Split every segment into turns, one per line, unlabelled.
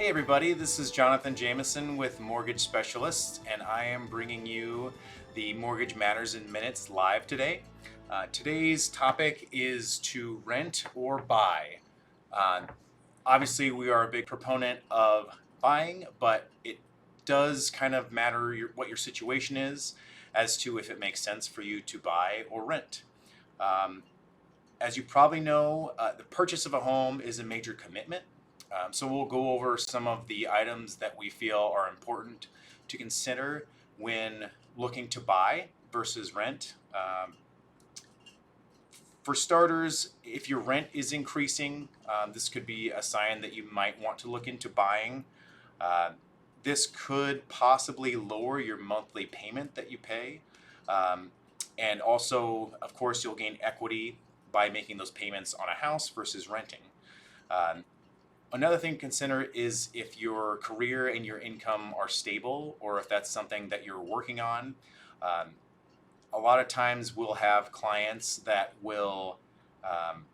Hey everybody, this is Jonathan Jameson with Mortgage Specialists, and I am bringing you the Mortgage Matters in Minutes live today. Today's topic is to rent or buy. Uh, Obviously, we are a big proponent of buying, but it does kind of matter what your situation is as to if it makes sense for you to buy or rent. Um, as you probably know, the purchase of a home is a major commitment. So we'll go over some of the items that we feel are important to consider when looking to buy versus rent. For starters, if your rent is increasing, this could be a sign that you might want to look into buying. Uh, this could possibly lower your monthly payment that you pay. Um, and also, of course, you'll gain equity by making those payments on a house versus renting. Um, Another thing to consider is if your career and your income are stable, or if that's something that you're working on. Um, a lot of times we'll have clients that will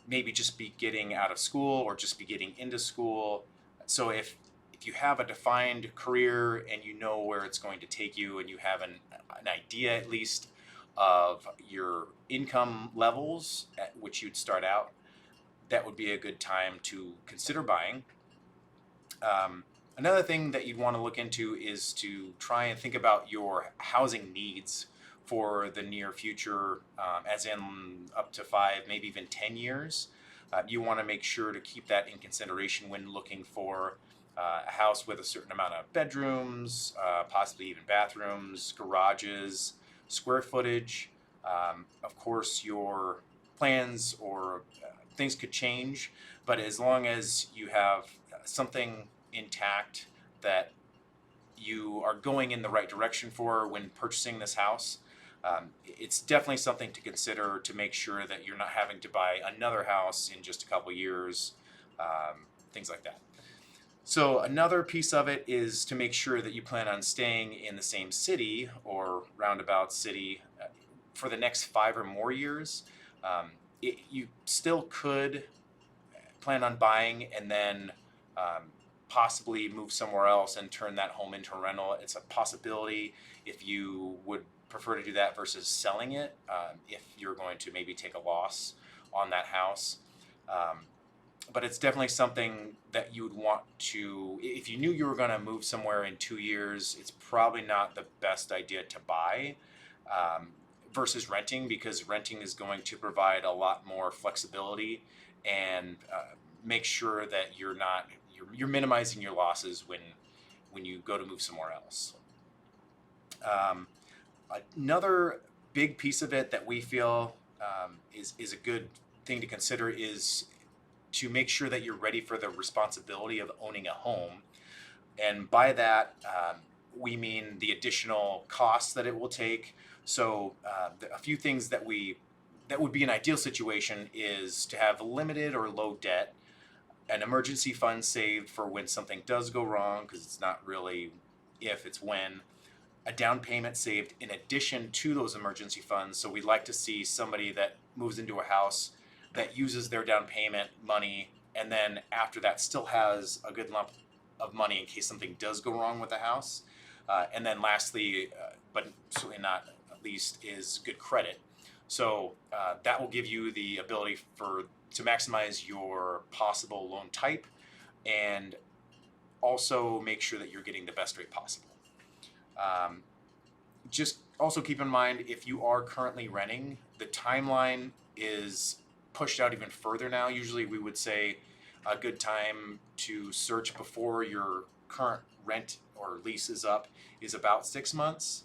maybe just be getting out of school or just be getting into school. So if you have a defined career and you know where it's going to take you, and you have an idea at least of your income levels at which you'd start out, that would be a good time to consider buying. Another thing that you'd want to look into is to try and think about your housing needs for the near future, as in up to 5, maybe even 10 years. You want to make sure to keep that in consideration when looking for a house with a certain amount of bedrooms, possibly even bathrooms, garages, square footage. Of course, your plans or things could change, but as long as you have something intact that you are going in the right direction for when purchasing this house, it's definitely something to consider to make sure that you're not having to buy another house in just a couple years, things like that. So another piece of it is to make sure that you plan on staying in the same city or roundabout city for the next 5 or more years. You still could plan on buying and then possibly move somewhere else and turn that home into a rental. It's a possibility if you would prefer to do that versus selling it, if you're going to maybe take a loss on that house. But it's definitely something that you would want to, if you knew you were going to move somewhere in 2 years, it's probably not the best idea to buy versus renting, because renting is going to provide a lot more flexibility and make sure that you're minimizing your losses when you go to move somewhere else. Another big piece of it that we feel is a good thing to consider is to make sure that you're ready for the responsibility of owning a home. And by that, we mean the additional costs that it will take. So a few things that would be an ideal situation is to have limited or low debt, an emergency fund saved for when something does go wrong, because it's not really if, it's when, a down payment saved in addition to those emergency funds. So we'd like to see somebody that moves into a house that uses their down payment money, and then after that still has a good lump of money in case something does go wrong with the house. And then lastly, but certainly not least, is good credit. So that will give you the ability to maximize your possible loan type, and also make sure that you're getting the best rate possible. Just also keep in mind, if you are currently renting, the timeline is pushed out even further now. Usually we would say a good time to search before your current rent or lease is up is about 6 months,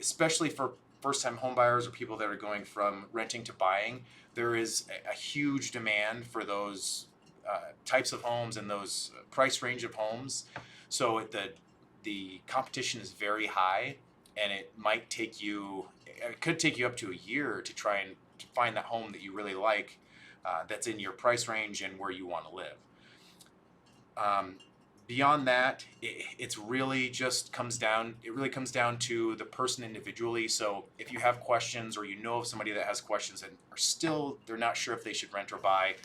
especially for first-time homebuyers or people that are going from renting to buying. There is a huge demand for those types of homes and those price range of homes. So the competition is very high, and it could take you up to a year to try and to find that home that you really like, that's in your price range and where you want to live. Beyond that, it really comes down to the person individually. So if you have questions, or you know of somebody that has questions and they're not sure if they should rent or buy,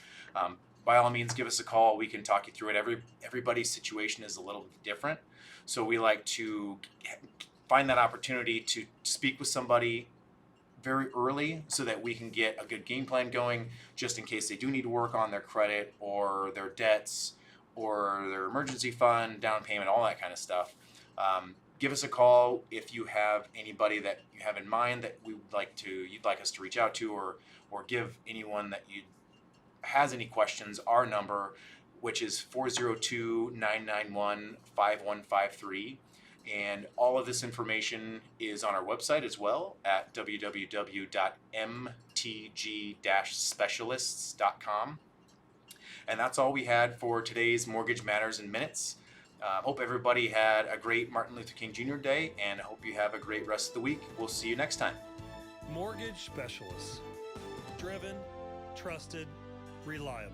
by all means, give us a call. We can talk you through it. Everybody's situation is a little different. So we like to find that opportunity to speak with somebody very early so that we can get a good game plan going just in case they do need to work on their credit or their debts or their emergency fund, down payment, all that kind of stuff. Give us a call if you have anybody that you have in mind that you'd like us to reach out to, or give anyone that has any questions our number, which is 402-991-5153. And all of this information is on our website as well at www.mtg-specialists.com. And that's all we had for today's Mortgage Matters in Minutes. Hope everybody had a great Martin Luther King Jr. Day, and hope you have a great rest of the week. We'll see you next time.
Mortgage Specialists. Driven, trusted, reliable.